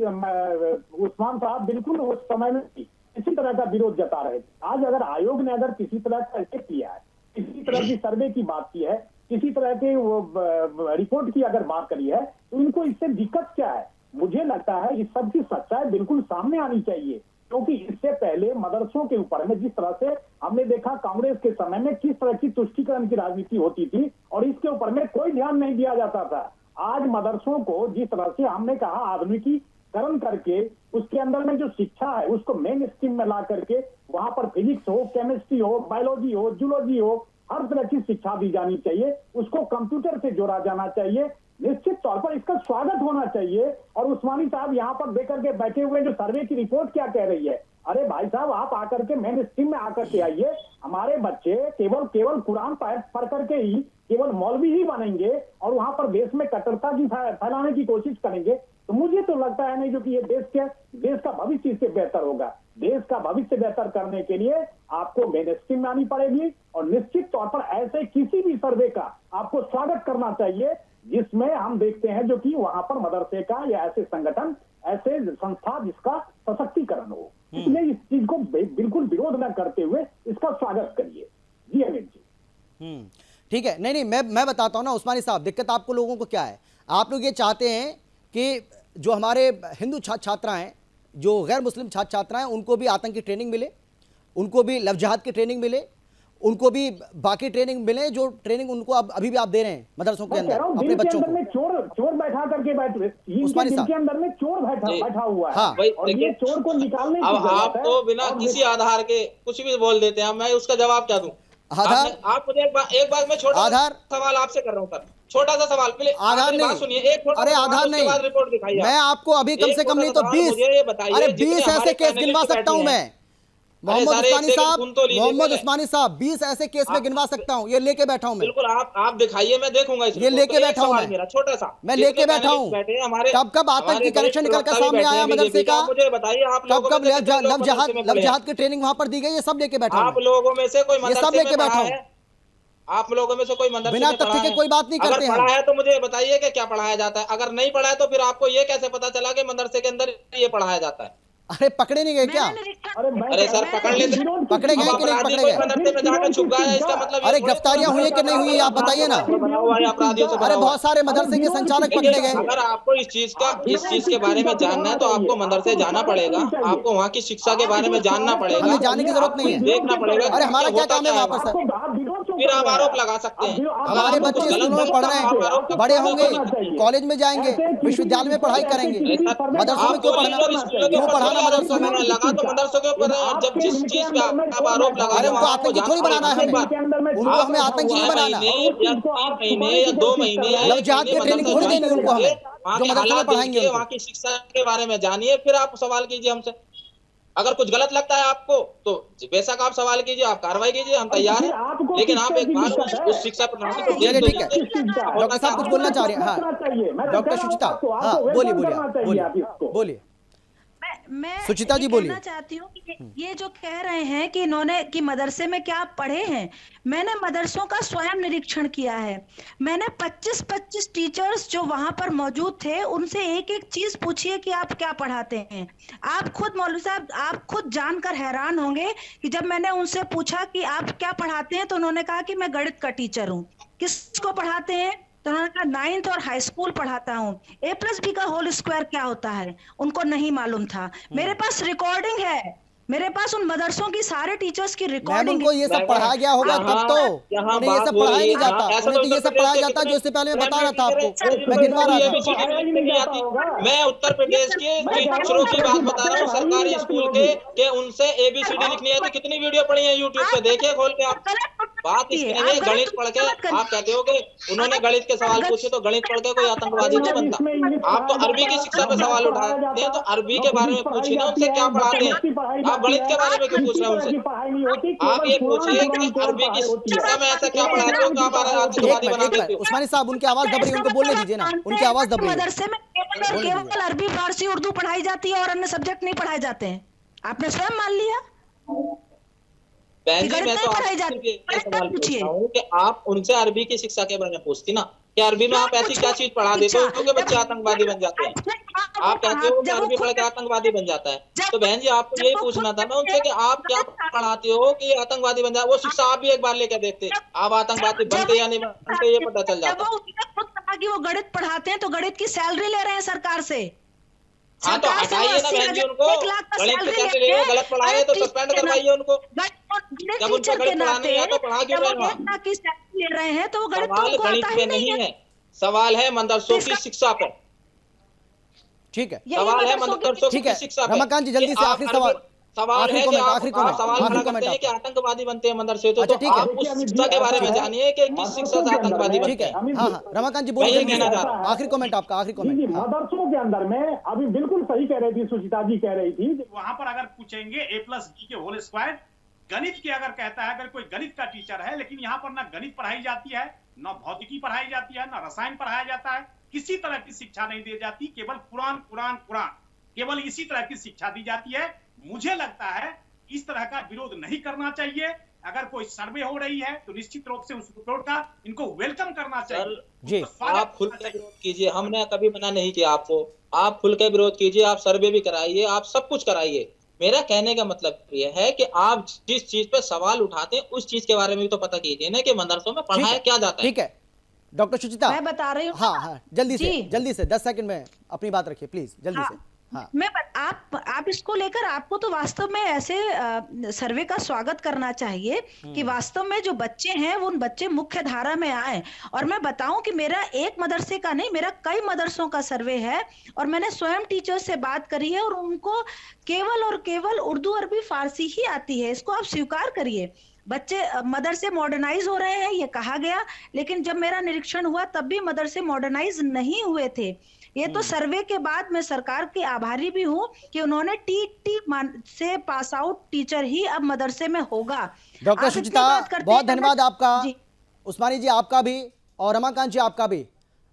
उस्मान साहब बिल्कुल उस समय में इसी तरह का विरोध जता रहे थे। आज अगर आयोग ने अगर किसी तरह का ऐसे किया है, किसी तरह की सर्वे की बात की है, किसी तरह के वो रिपोर्ट की अगर बात करी है, तो इनको इससे दिक्कत क्या है? मुझे लगता है इस सब की सच्चाई बिल्कुल सामने आनी चाहिए, क्योंकि इससे पहले मदरसों के ऊपर में जिस तरह से हमने देखा कांग्रेस के समय में किस तरह की तुष्टीकरण की राजनीति होती थी और इसके ऊपर में कोई ध्यान नहीं दिया जाता था। आज मदरसों को जिस तरह से हमने कहा आधुनिकीकरण करके उसके अंदर में जो शिक्षा है उसको मेन स्ट्रीम में ला करके वहां पर फिजिक्स हो, केमिस्ट्री हो, बायोलॉजी हो, जूलॉजी हो, हर तरह की शिक्षा दी जानी चाहिए। उसको कंप्यूटर से जोड़ा जाना चाहिए। निश्चित तौर पर इसका स्वागत होना चाहिए। और उस्मानी साहब यहाँ पर देख करके बैठे हुए जो सर्वे की रिपोर्ट क्या कह रही है, अरे भाई साहब आप आकर के मेन स्ट्रीम में आकर के आइए। हमारे बच्चे केवल कुरान पढ़ करके ही केवल मौलवी ही बनेंगे और वहां पर देश में कट्टरता की फैलाने की कोशिश करेंगे, तो मुझे तो लगता है नहीं जो कि ये देश का भविष्य इससे बेहतर होगा। देश का भविष्य बेहतर करने के लिए आपको मेन स्ट्रीम में आनी पड़ेगी और निश्चित तौर पर ऐसे किसी भी सर्वे का आपको स्वागत करना चाहिए जिसमें हम देखते हैं जो कि वहां पर मदरसे का या ऐसे संगठन, ऐसे संस्था जिसका सशक्तिकरण हो। इसलिए इस चीज को बिल्कुल विरोध न करते हुए इसका स्वागत करिए। जी अमित जी। ठीक है। नहीं मैं बताता हूं ना उस्मानी साहब, दिक्कत आपको लोगों को क्या है। आप लोग ये चाहते हैं कि जो हमारे हिंदू छात्राएं, जो गैर मुस्लिम छात्राएं, उनको भी आतंकी ट्रेनिंग मिले, उनको भी लव जिहाद की ट्रेनिंग मिले, उनको भी बाकी ट्रेनिंग मिले जो ट्रेनिंग उनको अभी भी आप दे रहे हैं मदरसों के अंदर अपने बच्चों को। चोर बैठा करके के अंदर में चोर बैठा हुआ है। हाँ, और ये चोर को निकालने की अब जरूरत आप है। तो बिना किसी आधार के कुछ भी बोल देते हैं, मैं उसका जवाब क्या दूं? आधार, आप मुझे एक बार मैं छोटा आधार सवाल आपसे कर रहा हूं सर, छोटा सा सवाल। पहले आधार नहीं सुनिए, एक छोटा अरे सा आधार उसके बाद रिपोर्ट नहीं, दिखाइए। मैं आपको अभी कम से कम नहीं तो 20, अरे 20 ऐसे केस गिनवा सकता हूं मैं। मोहम्मद उस्मानी साहब, मोहम्मद उस्मानी साहब 20 ऐसे केस में गिनवा सकता हूं, ये लेके बैठा हूं मैं। बिल्कुल आप दिखाइए, मैं देखूंगा। ये लेके बैठा हूं मैं, मेरा छोटा सा मैं लेके बैठा हूं। कब आतंकी कनेक्शन निकल कर सामने आया मदरसे का, मुझे बताइए आप कब लव जिहाद की ट्रेनिंग वहां पर दी गई, ये सब लेके बैठा हूं। आप लोगों में से कोई ये सब लेके बैठा हूं। आप लोगों में से कोई मदरसे बिना में पढ़ा तथ्य के है? कोई बात नहीं करते अगर हैं। पढ़ा है तो मुझे बताइए कि क्या पढ़ाया जाता है। अगर नहीं पढ़ा है तो फिर आपको ये कैसे पता चला कि मदरसे के अंदर ये पढ़ाया जाता है? अरे पकड़े नहीं गए क्या? अरे सर पकड़ लेते, पकड़े गए कि नहीं पकड़े गए? मदरसे में जाकर छुप गया है, इसका मतलब अरे गिरफ्तारियां हुई है कि नहीं हुई, आप बताइए ना। अपराधियों से अरे बहुत सारे मदरसे के संचालक पकड़े गए। अगर आपको इस चीज के बारे में जानना है तो आपको मदरसे जाना पड़ेगा, आपको वहाँ की शिक्षा के बारे में जानना पड़ेगा। हमें जाने की जरूरत नहीं है, देखना पड़ेगा। अरे हमारा क्या काम है वहाँ पर सर? फिर आप आरोप लगा सकते हैं। हमारे बच्चे स्कूलों में पढ़ रहे हैं, बड़े होंगे, कॉलेज में जाएंगे, विश्वविद्यालय में पढ़ाई करेंगे, मदरसों में क्यों पढ़ना? क्यों पढ़ाना मदरसों में? लगा तो मदरसों के ऊपर जब जिस चीज पे आप आरोप लगा अरे उनको आतंकी थोड़ी बनाना है हमें, उनको हमें आतंकी नहीं बनाना। 3 महीने या 2 महीने लव जिहाद की ट्रेनिंग थोड़ी देनी उनको हमें, जो मदरसे में पढ़ाएंगे। वहाँ की शिक्षा के बारे में जानिए, फिर आप सवाल कीजिए हमसे। अगर कुछ गलत लगता है आपको तो बेशक आप सवाल कीजिए, आप कार्रवाई कीजिए, हम तैयार हैं। लेकिन आप एक बार उस शिक्षा प्रणाली को चलिए ठीक है। डॉक्टर साहब कुछ बोलना चाह रहे हैं? हाँ डॉक्टर सुचिता, हाँ बोलिए बोलिए बोलिए बोलिए। मैं सुचिता जी ये बोलिए। कहना चाहती हूँ कि ये जो कह रहे हैं कि इन्होंने कि मदरसे में क्या पढ़े हैं, मैंने मदरसों का स्वयं निरीक्षण किया है। मैंने 25-25 टीचर्स जो वहां पर मौजूद थे उनसे एक एक चीज पूछी है कि आप क्या पढ़ाते हैं। आप खुद मौलवी साहब, आप खुद जानकर हैरान होंगे कि जब मैंने उनसे पूछा कि आप क्या पढ़ाते हैं तो उन्होंने कहा कि मैं गणित का टीचर हूँ। किसको पढ़ाते हैं तो उन्होंने कहा 9th और हाई स्कूल पढ़ाता हूँ। A+B का होल स्क्वायर क्या होता है उनको नहीं मालूम था। मेरे पास रिकॉर्डिंग है, मेरे पास उन मदरसों की सारे टीचर्स की मैम रिकॉर्डिंग उनको ये सब पढ़ाया गया होगा तब तो, उन्हें ये सब पढ़ाया नहीं जाता, उन्हें तो ये सब पढ़ाया जाता जो इससे पहले मैं बता रहा था आपको, मैं गिनवा रहा था। मैं उत्तर प्रदेश के टीचरों की बात बता रहा हूँ, सरकारी स्कूल के उनसे ABCD लिखनी है तो कितनी वीडियो पड़ी है यूट्यूब पे, देखिए खोल के आप। बात इसकी नहीं है, गणित पढ़ के आप कहते हो कि उन्होंने गणित के सवाल पूछे तो गणित पढ़ के कोई आतंकवादी नहीं बनता। आप तो अरबी की शिक्षा पे सवाल उठाते हैं, तो अरबी के बारे में पूछिए ना उनसे क्या पढ़ाते हैं। आप गणित के बारे में क्यों पूछ रहे हैं उनसे? आप ये पूछिए कि अरबी की शिक्षा में ऐसा क्या पढ़ाते हो कि आप आतंकवादी बना देते हो। उस्मानी साहब उनकी आवाज दब रही है, उनको बोलने दीजिए ना, उनकी आवाज दब रही है। मदरसे में केवल अरबी, फारसी, उर्दू पढ़ाई जाती है और अन्य सब्जेक्ट नहीं पढ़ाए जाते हैं। आपने स्वयं मान लिया। बहन जी, मैं तो आपसे ये सवाल पूछ रहा हूँ कि आप उनसे अरबी की शिक्षा के बारे में पूछती ना, कि अरबी में आप ऐसी क्या चीज पढ़ा देते हो क्योंकि बच्चे आतंकवादी बन जाते हैं। आप कहते हो कि अरबी पढ़ के आतंकवादी बन जाता है, तो बहन जी आपको यही पूछना था ना उनसे कि आप क्या पढ़ाते हो कि आतंकवादी बन जाए। वो शिक्षा आप भी एक बार लेकर देखते, आप आतंकवादी बनते या नहीं बनते ये पता चल जाता। कि वो गणित पढ़ाते हैं तो गणित की सैलरी ले रहे हैं सरकार से। हाँ तो हटाइए ना बहन जी उनको, गणित की सैलरी ले रहे हैं, गलत पढ़ाए तो सस्पेंड करवाइए उनको। जब उनको गणित पढ़ाना नहीं आता तो पढ़ा क्यों रहे ले रहे हैं तो वो गणित सवाल गणित पे नहीं है, सवाल है मदरसों की शिक्षा पर। ठीक है, सवाल है मदरसों ठीक की है। शिक्षा पर। रमाकांत जी जल्दी से आखिरी सवाल, सवाल आखिरी है कि कमेंट, आप आखिरी कमेंट, सवाल आखिरी खड़ा कमेंट करते हैं कि आपका। आतंकवादी बनते हैं मदरसे तो अच्छा, ठीक है। आप उस शिक्षा के बारे में जानिए कि किस शिक्षा से आतंकवादी ठीक बनते है, हैं। हाँ हाँ रमाकांत जी मैं बोलिए, ये कहना चाह रहा हूँ। आखिरी कमेंट आपका, आखिरी जी कमेंट। हाँ। मदरसों के अंदर में अभी बिल्कुल सही कह रही थी, सुचिता जी कह रही थी वहां पर अगर पूछेंगे A+B के होल स्क्वायर, गणित के अगर कहता है, अगर कोई गणित का टीचर है, लेकिन यहाँ पर ना गणित पढ़ाई जाती है, ना भौतिकी पढ़ाई जाती है, ना रसायन पढ़ाया जाता है, किसी तरह की शिक्षा नहीं दी जाती, केवल कुरान कुरान कुरान, केवल इसी तरह की शिक्षा दी जाती है। मुझे लगता है इस तरह का विरोध नहीं करना चाहिए। अगर कोई सर्वे हो रही है तो निश्चित रूप से उस रिपोर्ट का इनको वेलकम करना चाहिए। जी आप खुल के विरोध कीजिए, हमने कभी मना नहीं किया आपको, आप खुल के विरोध कीजिए, आप सर्वे भी कराइए, आप सब कुछ कराइए। मेरा कहने का मतलब ये है कि आप जिस चीज पे सवाल उठाते हैं उस चीज के बारे में भी तो पता कीजिए ना कि मदरसों में पढ़ाया क्या जाता है। ठीक है डॉक्टर सुचिता, मैं बता रही हूँ। हाँ हाँ जल्दी से 10 सेकंड में अपनी बात रखिए प्लीज, जल्दी से। हाँ। आप इसको लेकर आपको तो वास्तव में ऐसे सर्वे का स्वागत करना चाहिए कि वास्तव में जो बच्चे हैं वो उन बच्चे मुख्य धारा में आए। और मैं बताऊं कि मेरा एक मदरसे का नहीं, मेरा कई मदरसों का सर्वे है और मैंने स्वयं टीचर से बात करी है और उनको केवल और केवल उर्दू, अरबी, फारसी ही आती है। इसको आप स्वीकार करिए। बच्चे मदरसे मॉडर्नाइज हो रहे हैं ये कहा गया, लेकिन जब मेरा निरीक्षण हुआ तब भी मदरसे मॉडर्नाइज नहीं हुए थे। ये तो सर्वे के बाद मैं सरकार की आभारी भी हूँ कि उन्होंने टी से पास आउट टीचर ही अब मदरसे में होगा। डॉक्टर सुचिता बहुत धन्यवाद आपका, उस्मानी जी आपका भी और रमाकांत जी आपका भी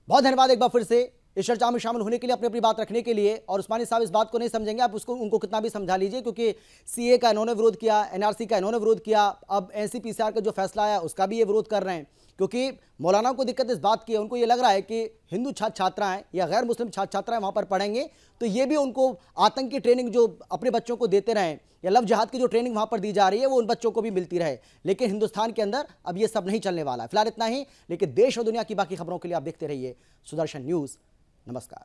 बहुत धन्यवाद एक बार फिर से इस चर्चा में शामिल होने के लिए, अपनी अपनी बात रखने के लिए। और उस्मानी साहब इस बात को नहीं समझेंगे, आप उनको कितना भी समझा लीजिए, क्योंकि सीए का इन्होंने विरोध किया, एनआरसी का इन्होंने विरोध किया, अब एनसीपीसीआर का जो फैसला आया उसका भी ये विरोध कर रहे हैं। क्योंकि मौलाना को दिक्कत इस बात की है, उनको ये लग रहा है कि हिंदू छात्र छात्राएं या गैर मुस्लिम छात्र छात्राएं वहाँ पर पढ़ेंगे तो ये भी उनको आतंकी ट्रेनिंग जो अपने बच्चों को देते रहें या लव जिहाद की जो ट्रेनिंग वहाँ पर दी जा रही है वो उन बच्चों को भी मिलती रहे। लेकिन हिंदुस्तान के अंदर अब ये सब नहीं चलने वाला है। फिलहाल इतना ही, लेकिन देश और दुनिया की बाकी खबरों के लिए आप देखते रहिए सुदर्शन न्यूज़। नमस्कार।